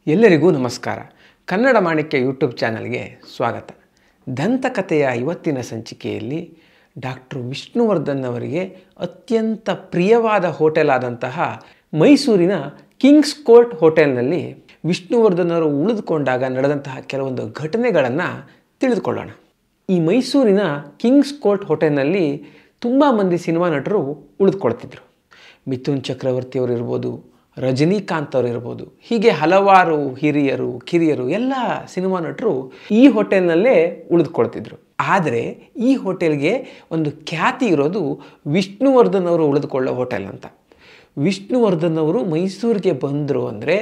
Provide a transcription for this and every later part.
ಎಲ್ಲರಿಗೂ ನಮಸ್ಕಾರ. ಕನ್ನಡ ಮಾಣಿಕ್ಯ ಯೂಟ್ಯೂಬ್ ಚಾನಲ್ಗೆ ಸ್ವಾಗತ. ದಂತಕಥೆಯ ಇವತ್ತಿನ ಸಂಚಿಕೆಯಲ್ಲಿ ಡಾಕ್ಟರ್ ವಿಷ್ಣುವರ್ಧನ್ ಅವರಿಗೆ ಅತ್ಯಂತ ಪ್ರಿಯವಾದ ಹೋಟೆಲ್ ಆದಂತಹ ಮೈಸೂರಿನ ಕಿಂಗ್ಸ್ ಕೋರ್ಟ್ ಹೋಟೆಲ್ನಲ್ಲಿ ವಿಷ್ಣುವರ್ಧನ್ ಅವರು ಉಳಿದುಕೊಂಡಾಗ ನಡೆದಂತಹ ಕೆಲವೊಂದು ಘಟನೆಗಳನ್ನು ತಿಳಿದುಕೊಳ್ಳೋಣ. ಈ ಮೈಸೂರಿನ ಕಿಂಗ್ಸ್ ಕೋರ್ಟ್ ಹೋಟೆಲ್ನಲ್ಲಿ ತುಂಬ ಮಂದಿ ಸಿನಿಮಾ ನಟರು ಉಳಿದುಕೊಳ್ತಿದ್ರು. ಮಿಥುನ್ ಚಕ್ರವರ್ತಿ ಅವರು ಇರ್ಬೋದು, ರಜನಿಕಾಂತ್ ಅವರು ಇರ್ಬೋದು, ಹೀಗೆ ಹಲವಾರು ಹಿರಿಯರು ಕಿರಿಯರು ಎಲ್ಲ ಸಿನಿಮಾ ನಟರು ಈ ಹೋಟೆಲ್ನಲ್ಲೇ ಉಳಿದುಕೊಳ್ತಿದ್ರು. ಆದರೆ ಈ ಹೋಟೆಲ್ಗೆ ಒಂದು ಖ್ಯಾತಿ ಇರೋದು ವಿಷ್ಣುವರ್ಧನ್ ಅವರು ಉಳಿದುಕೊಳ್ಳೋ ಹೋಟೆಲ್ ಅಂತ. ವಿಷ್ಣುವರ್ಧನ್ ಅವರು ಮೈಸೂರಿಗೆ ಬಂದರು ಅಂದರೆ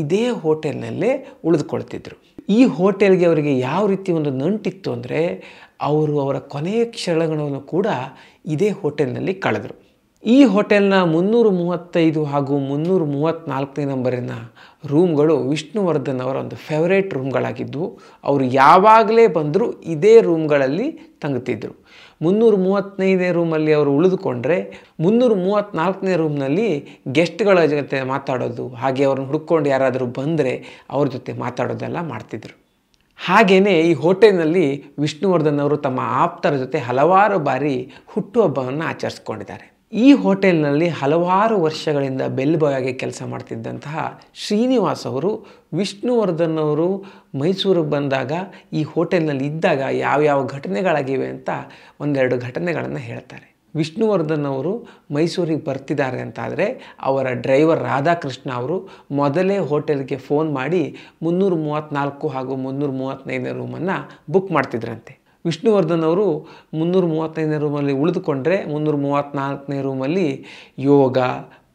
ಇದೇ ಹೋಟೆಲ್ನಲ್ಲೇ ಉಳಿದುಕೊಳ್ತಿದ್ರು. ಈ ಹೋಟೆಲ್ಗೆ ಅವರಿಗೆ ಯಾವ ರೀತಿ ಒಂದು ನಂಟಿತ್ತು ಅಂದರೆ ಅವರ ಕೊನೆಯ ಕ್ಷಣಗಳನ್ನು ಕೂಡ ಇದೇ ಹೋಟೆಲ್ನಲ್ಲಿ ಕಳೆದರು. ಈ ಹೋಟೆಲ್ನ 335 ಹಾಗೂ 334ನೇ ನಂಬರಿನ ರೂಮ್ಗಳು ವಿಷ್ಣುವರ್ಧನ್ ಅವರ ಒಂದು ಫೇವರೇಟ್ ರೂಮ್ಗಳಾಗಿದ್ದವು. ಅವರು ಯಾವಾಗಲೇ ಬಂದರೂ ಇದೇ ರೂಮ್ಗಳಲ್ಲಿ ತಂಗುತ್ತಿದ್ದರು. 335ನೇ ರೂಮಲ್ಲಿ ಅವರು ಉಳಿದುಕೊಂಡ್ರೆ 334ನೇ ರೂಮ್ನಲ್ಲಿ ಗೆಸ್ಟ್ಗಳ ಜೊತೆ ಮಾತಾಡೋದು, ಹಾಗೆ ಅವ್ರನ್ನ ಹುಡ್ಕೊಂಡು ಯಾರಾದರೂ ಬಂದರೆ ಅವ್ರ ಜೊತೆ ಮಾತಾಡೋದೆಲ್ಲ ಮಾಡ್ತಿದ್ರು. ಹಾಗೆಯೇ ಈ ಹೋಟೆಲ್ನಲ್ಲಿ ವಿಷ್ಣುವರ್ಧನ್ ಅವರು ತಮ್ಮ ಆಪ್ತರ ಜೊತೆ ಹಲವಾರು ಬಾರಿ ಹುಟ್ಟುಹಬ್ಬವನ್ನು ಆಚರಿಸ್ಕೊಂಡಿದ್ದಾರೆ. ಈ ಹೋಟೆಲ್ನಲ್ಲಿ ಹಲವಾರು ವರ್ಷಗಳಿಂದ ಬೆಲ್ ಬಾಯ್ ಆಗಿ ಕೆಲಸ ಮಾಡ್ತಿದ್ದಂತಹ ಶ್ರೀನಿವಾಸ್ ಅವರು ವಿಷ್ಣುವರ್ಧನ್ ಅವರು ಮೈಸೂರಿಗೆ ಬಂದಾಗ ಈ ಹೋಟೆಲ್ನಲ್ಲಿ ಇದ್ದಾಗ ಯಾವ್ಯಾವ ಘಟನೆಗಳಾಗಿವೆ ಅಂತ ಒಂದೆರಡು ಘಟನೆಗಳನ್ನು ಹೇಳ್ತಾರೆ. ವಿಷ್ಣುವರ್ಧನ್ ಅವರು ಮೈಸೂರಿಗೆ ಬರ್ತಿದ್ದಾರೆ ಅಂತಾದರೆ ಅವರ ಡ್ರೈವರ್ ರಾಧಾಕೃಷ್ಣ ಅವರು ಮೊದಲೇ ಹೋಟೆಲ್ಗೆ ಫೋನ್ ಮಾಡಿ 334 ಹಾಗೂ 335ನೇ ರೂಮನ್ನು ಬುಕ್ ಮಾಡ್ತಿದ್ರಂತೆ. ವಿಷ್ಣುವರ್ಧನ್ ಅವರು 335ನೇ ರೂಮಲ್ಲಿ ಉಳಿದುಕೊಂಡ್ರೆ 334ನೇ ರೂಮಲ್ಲಿ ಯೋಗ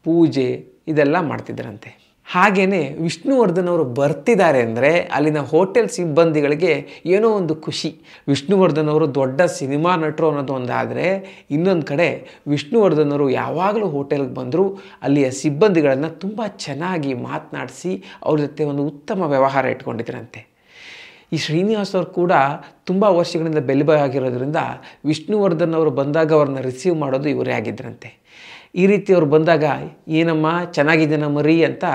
ಪೂಜೆ ಇದೆಲ್ಲ ಮಾಡ್ತಿದ್ರಂತೆ. ಹಾಗೆಯೇ ವಿಷ್ಣುವರ್ಧನ್ ಅವರು ಬರ್ತಿದ್ದಾರೆ ಅಂದರೆ ಅಲ್ಲಿನ ಹೋಟೆಲ್ ಸಿಬ್ಬಂದಿಗಳಿಗೆ ಏನೋ ಒಂದು ಖುಷಿ. ವಿಷ್ಣುವರ್ಧನ್ ಅವರು ದೊಡ್ಡ ಸಿನಿಮಾ ನಟರು ಅನ್ನೋದು ಒಂದಾದರೆ, ಇನ್ನೊಂದು ಕಡೆ ವಿಷ್ಣುವರ್ಧನ್ ಅವರು ಯಾವಾಗಲೂ ಹೋಟೆಲ್ಗೆ ಬಂದರೂ ಅಲ್ಲಿಯ ಸಿಬ್ಬಂದಿಗಳನ್ನು ತುಂಬ ಚೆನ್ನಾಗಿ ಮಾತನಾಡಿಸಿ ಅವ್ರ ಜೊತೆ ಒಂದು ಉತ್ತಮ ವ್ಯವಹಾರ ಇಟ್ಕೊಂಡಿದ್ರಂತೆ. ಈ ಶ್ರೀನಿವಾಸ್ ಅವರು ಕೂಡ ತುಂಬ ವರ್ಷಗಳಿಂದ ಬೆಲ್ ಬಾಯ್ ಆಗಿರೋದ್ರಿಂದ ವಿಷ್ಣುವರ್ಧನ್ ಅವರು ಬಂದಾಗ ಅವ್ರನ್ನ ರಿಸೀವ್ ಮಾಡೋದು ಇವರೇ ಆಗಿದ್ದರಂತೆ. ಈ ರೀತಿ ಅವ್ರು ಬಂದಾಗ ಏನಮ್ಮ ಚೆನ್ನಾಗಿದ್ದೇನ ಮರಿ ಅಂತ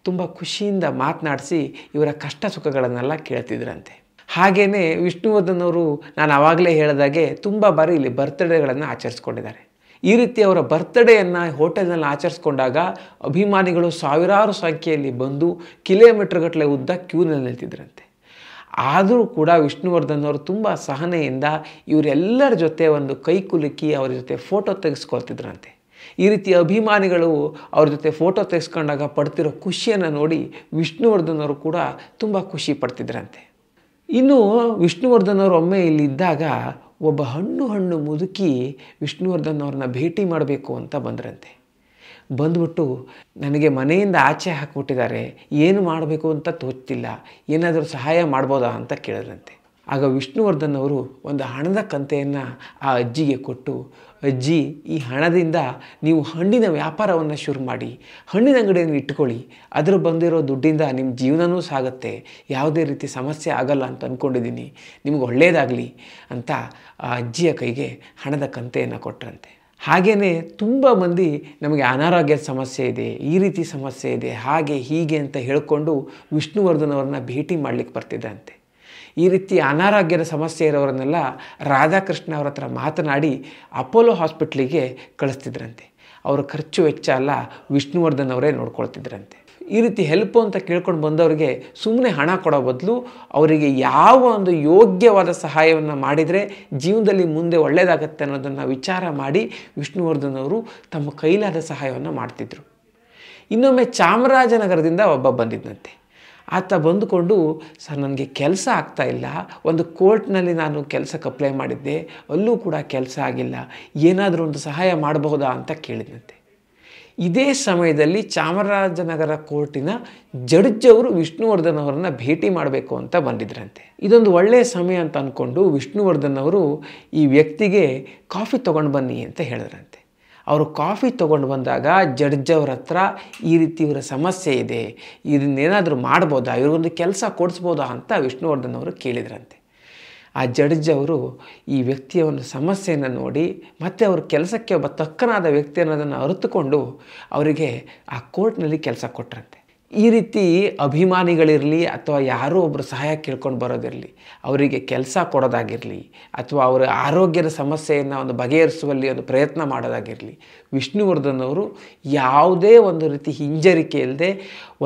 ತುಂಬ ಖುಷಿಯಿಂದ ಮಾತನಾಡಿಸಿ ಇವರ ಕಷ್ಟ ಸುಖಗಳನ್ನೆಲ್ಲ ಕೇಳ್ತಿದ್ರಂತೆ. ಹಾಗೆಯೇ ವಿಷ್ಣುವರ್ಧನ್ ಅವರು ನಾನು ಆವಾಗಲೇ ಹೇಳಿದಾಗೆ ತುಂಬ ಬಾರಿ ಇಲ್ಲಿ ಬರ್ತ್ಡೇಗಳನ್ನು ಆಚರಿಸ್ಕೊಂಡಿದ್ದಾರೆ. ಈ ರೀತಿ ಅವರ ಬರ್ತ್ಡೇಯನ್ನು ಹೋಟೆಲ್ನಲ್ಲಿ ಆಚರಿಸ್ಕೊಂಡಾಗ ಅಭಿಮಾನಿಗಳು ಸಾವಿರಾರು ಸಂಖ್ಯೆಯಲ್ಲಿ ಬಂದು ಕಿಲೋಮೀಟರ್ಗಟ್ಟಲೆ ಉದ್ದ ಕ್ಯೂನಲ್ಲಿ ನಿಲ್ತಿದ್ರಂತೆ. ಆದರೂ ಕೂಡ ವಿಷ್ಣುವರ್ಧನ್ ಅವರು ತುಂಬ ಸಹನೆಯಿಂದ ಇವರೆಲ್ಲರ ಜೊತೆ ಒಂದು ಕೈ ಕುಲುಕಿ ಅವ್ರ ಜೊತೆ ಫೋಟೋ ತೆಗೆಸ್ಕೊಳ್ತಿದ್ರಂತೆ. ಈ ರೀತಿ ಅಭಿಮಾನಿಗಳು ಅವ್ರ ಜೊತೆ ಫೋಟೋ ತೆಗೆಸ್ಕೊಂಡಾಗ ಪಡ್ತಿರೋ ಖುಷಿಯನ್ನು ನೋಡಿ ವಿಷ್ಣುವರ್ಧನ್ ಅವರು ಕೂಡ ತುಂಬ ಖುಷಿ ಪಡ್ತಿದ್ರಂತೆ. ಇನ್ನು ವಿಷ್ಣುವರ್ಧನ್ ಅವರು ಒಮ್ಮೆ ಇಲ್ಲಿದ್ದಾಗ ಒಬ್ಬ ಹಣ್ಣು ಮುದುಕಿ ವಿಷ್ಣುವರ್ಧನ್ ಅವ್ರನ್ನ ಭೇಟಿ ಮಾಡಬೇಕು ಅಂತ ಬಂದ್ರಂತೆ. ಬಂದ್ಬಿಟ್ಟು ನನಗೆ ಮನೆಯಿಂದ ಆಚೆ ಹಾಕಿಬಿಟ್ಟಿದ್ದಾರೆ, ಏನು ಮಾಡಬೇಕು ಅಂತ ತೋಚ್ತಿಲ್ಲ, ಏನಾದರೂ ಸಹಾಯ ಮಾಡ್ಬೋದಾ ಅಂತ ಕೇಳಿದ್ರಂತೆ. ಆಗ ವಿಷ್ಣುವರ್ಧನ್ ಅವರು ಒಂದು ಹಣದ ಕಂತೆಯನ್ನು ಆ ಅಜ್ಜಿಗೆ ಕೊಟ್ಟು, ಅಜ್ಜಿ ಈ ಹಣದಿಂದ ನೀವು ಹಣ್ಣಿನ ವ್ಯಾಪಾರವನ್ನು ಶುರು ಮಾಡಿ, ಹಣ್ಣಿನ ಅಂಗಡಿಯನ್ನು ಇಟ್ಕೊಳ್ಳಿ, ಅದರ ಬಂದಿರೋ ದುಡ್ಡಿಂದ ನಿಮ್ಮ ಜೀವನವೂ ಸಾಗುತ್ತೆ, ಯಾವುದೇ ರೀತಿ ಸಮಸ್ಯೆ ಆಗಲ್ಲ ಅಂತ ಅಂದ್ಕೊಂಡಿದ್ದೀನಿ, ನಿಮ್ಗೆ ಒಳ್ಳೆಯದಾಗಲಿ ಅಂತ ಆ ಅಜ್ಜಿಯ ಕೈಗೆ ಹಣದ ಕಂತೆಯನ್ನು ಕೊಟ್ಟರಂತೆ. ಹಾಗೆಯೇ ತುಂಬ ಮಂದಿ ನಮಗೆ ಅನಾರೋಗ್ಯದ ಸಮಸ್ಯೆ ಇದೆ, ಈ ರೀತಿ ಸಮಸ್ಯೆ ಇದೆ, ಹಾಗೆ ಹೀಗೆ ಅಂತ ಹೇಳಿಕೊಂಡು ವಿಷ್ಣುವರ್ಧನ್ ಅವ್ರನ್ನ ಭೇಟಿ ಮಾಡಲಿಕ್ಕೆ ಬರ್ತಿದ್ದಂತೆ. ಈ ರೀತಿ ಅನಾರೋಗ್ಯದ ಸಮಸ್ಯೆ ಇರೋರನ್ನೆಲ್ಲ ರಾಧಾಕೃಷ್ಣ ಅವ್ರ ಹತ್ರ ಮಾತನಾಡಿ ಅಪೋಲೋ ಹಾಸ್ಪಿಟ್ಲಿಗೆ ಕಳಿಸ್ತಿದ್ರಂತೆ. ಅವರ ಖರ್ಚು ವೆಚ್ಚ ಎಲ್ಲ ವಿಷ್ಣುವರ್ಧನ್ ಅವರೇ ನೋಡ್ಕೊಳ್ತಿದ್ರಂತೆ. ಈ ರೀತಿ ಹೆಲ್ಪು ಅಂತ ಕೇಳ್ಕೊಂಡು ಬಂದವರಿಗೆ ಸುಮ್ಮನೆ ಹಣ ಕೊಡೋ ಬದಲು ಅವರಿಗೆ ಯಾವ ಒಂದು ಯೋಗ್ಯವಾದ ಸಹಾಯವನ್ನು ಮಾಡಿದರೆ ಜೀವನದಲ್ಲಿ ಮುಂದೆ ಒಳ್ಳೆಯದಾಗತ್ತೆ ಅನ್ನೋದನ್ನು ವಿಚಾರ ಮಾಡಿ ವಿಷ್ಣುವರ್ಧನ್ ಅವರು ತಮ್ಮ ಕೈಲಾದ ಸಹಾಯವನ್ನು ಮಾಡ್ತಿದ್ರು. ಇನ್ನೊಮ್ಮೆ ಚಾಮರಾಜನಗರದಿಂದ ಒಬ್ಬ ಬಂದಿದ್ದಂತೆ. ಆತ ಬಂದುಕೊಂಡು, ಸರ್ ನನಗೆ ಕೆಲಸ ಆಗ್ತಾಯಿಲ್ಲ, ಒಂದು ಕೋರ್ಟ್ನಲ್ಲಿ ನಾನು ಕೆಲಸಕ್ಕೆ ಅಪ್ಲೈ ಮಾಡಿದ್ದೆ, ಅಲ್ಲೂ ಕೂಡ ಕೆಲಸ ಆಗಿಲ್ಲ, ಏನಾದರೂ ಒಂದು ಸಹಾಯ ಮಾಡಬಹುದಾ ಅಂತ ಕೇಳಿದಂತೆ. ಇದೇ ಸಮಯದಲ್ಲಿ ಚಾಮರಾಜನಗರ ಕೋರ್ಟಿನ ಜಡ್ಜ್ ಅವರು ವಿಷ್ಣುವರ್ಧನ್ ಅವರನ್ನು ಭೇಟಿ ಮಾಡಬೇಕು ಅಂತ ಬಂದಿದ್ರಂತೆ. ಇದೊಂದು ಒಳ್ಳೆಯ ಸಮಯ ಅಂತ ಅಂದ್ಕೊಂಡು ವಿಷ್ಣುವರ್ಧನ್ ಅವರು ಈ ವ್ಯಕ್ತಿಗೆ ಕಾಫಿ ತೊಗೊಂಡು ಬನ್ನಿ ಅಂತ ಹೇಳಿದ್ರಂತೆ. ಅವರು ಕಾಫಿ ತೊಗೊಂಡು ಬಂದಾಗ ಜಡ್ಜ್ ಅವ್ರ ಹತ್ರ ಈ ರೀತಿ ಇವರ ಸಮಸ್ಯೆ ಇದೆ, ಇದನ್ನೇನಾದರೂ ಮಾಡ್ಬೋದಾ, ಇವ್ರಿಗೊಂದು ಕೆಲಸ ಕೊಡಿಸ್ಬೋದಾ ಅಂತ ವಿಷ್ಣುವರ್ಧನ್ ಅವರು ಕೇಳಿದ್ರಂತೆ. ಆ ಜಡ್ಜ್ ಅವರು ಈ ವ್ಯಕ್ತಿಯ ಒಂದು ಸಮಸ್ಯೆಯನ್ನು ನೋಡಿ ಮತ್ತು ಅವ್ರ ಕೆಲಸಕ್ಕೆ ಒಬ್ಬ ತಕ್ಕನಾದ ವ್ಯಕ್ತಿ ಅನ್ನೋದನ್ನು ಅರಿತುಕೊಂಡು ಅವರಿಗೆ ಆ ಕೋರ್ಟ್ನಲ್ಲಿ ಕೆಲಸ ಕೊಟ್ಟರಂತೆ. ಈ ರೀತಿ ಅಭಿಮಾನಿಗಳಿರಲಿ ಅಥವಾ ಯಾರೋ ಒಬ್ಬರು ಸಹಾಯ ಕೇಳ್ಕೊಂಡು ಬರೋದಿರಲಿ, ಅವರಿಗೆ ಕೆಲಸ ಕೊಡೋದಾಗಿರಲಿ ಅಥವಾ ಅವರ ಆರೋಗ್ಯದ ಸಮಸ್ಯೆಯನ್ನು ಒಂದು ಬಗೆಹರಿಸುವಲ್ಲಿ ಒಂದು ಪ್ರಯತ್ನ ಮಾಡೋದಾಗಿರಲಿ, ವಿಷ್ಣುವರ್ಧನ್ ಅವರು ಯಾವುದೇ ಒಂದು ರೀತಿ ಹಿಂಜರಿಕೆ ಇಲ್ಲದೆ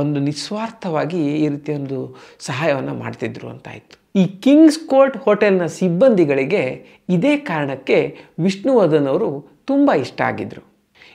ಒಂದು ನಿಸ್ವಾರ್ಥವಾಗಿ ಈ ರೀತಿ ಒಂದು ಸಹಾಯವನ್ನು ಮಾಡ್ತಿದ್ರು ಅಂತಾಯಿತು. ಈ ಕಿಂಗ್ಸ್ ಕೋರ್ಟ್ ಹೋಟೆಲ್ನ ಸಿಬ್ಬಂದಿಗಳಿಗೆ ಇದೇ ಕಾರಣಕ್ಕೆ ವಿಷ್ಣುವರ್ಧನ್ ಅವರು ತುಂಬ ಇಷ್ಟ ಆಗಿದ್ದರು.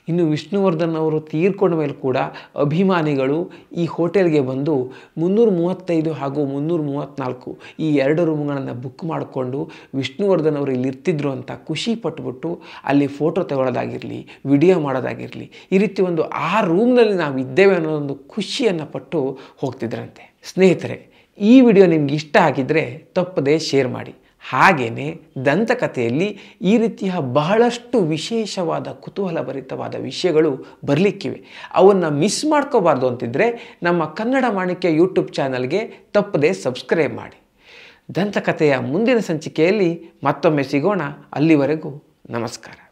ಇನ್ನು ವಿಷ್ಣುವರ್ಧನ್ ಅವರು ತೀರ್ಕೊಂಡ ಮೇಲೆ ಕೂಡ ಅಭಿಮಾನಿಗಳು ಈ ಹೋಟೆಲ್ಗೆ ಬಂದು 335 ಹಾಗೂ 334 ಈ 2 ರೂಮ್ಗಳನ್ನು ಬುಕ್ ಮಾಡಿಕೊಂಡು ವಿಷ್ಣುವರ್ಧನ್ ಅವರು ಇಲ್ಲಿ ಇರ್ತಿದ್ರು ಅಂತ ಖುಷಿ ಪಟ್ಬಿಟ್ಟು ಅಲ್ಲಿ ಫೋಟೋ ತಗೊಳ್ಳೋದಾಗಿರಲಿ, ವಿಡಿಯೋ ಮಾಡೋದಾಗಿರಲಿ, ಈ ರೀತಿ ಒಂದು ಆ ರೂಮ್ನಲ್ಲಿ ನಾವು ಇದ್ದೇವೆ ಅನ್ನೋ ಒಂದು ಖುಷಿಯನ್ನು ಪಟ್ಟು ಹೋಗ್ತಿದ್ರಂತೆ. ಸ್ನೇಹಿತರೆ, ಈ ವಿಡಿಯೋ ನಿಮ್ಗೆ ಇಷ್ಟ ಆಗಿದ್ದರೆ ತಪ್ಪದೇ ಶೇರ್ ಮಾಡಿ. ಹಾಗೆಯೇ ದಂತಕಥೆಯಲ್ಲಿ ಈ ರೀತಿಯ ಬಹಳಷ್ಟು ವಿಶೇಷವಾದ ಕುತೂಹಲಭರಿತವಾದ ವಿಷಯಗಳು ಬರಲಿಕ್ಕಿವೆ. ಅವನ್ನು ಮಿಸ್ ಮಾಡ್ಕೋಬಾರ್ದು ಅಂತಿದ್ದರೆ ನಮ್ಮ ಕನ್ನಡ ಮಾಣಿಕ್ಯ ಯೂಟ್ಯೂಬ್ ಚಾನಲ್ಗೆ ತಪ್ಪದೇ ಸಬ್ಸ್ಕ್ರೈಬ್ ಮಾಡಿ. ದಂತಕಥೆಯ ಮುಂದಿನ ಸಂಚಿಕೆಯಲ್ಲಿ ಮತ್ತೊಮ್ಮೆ ಸಿಗೋಣ. ಅಲ್ಲಿವರೆಗೂ ನಮಸ್ಕಾರ.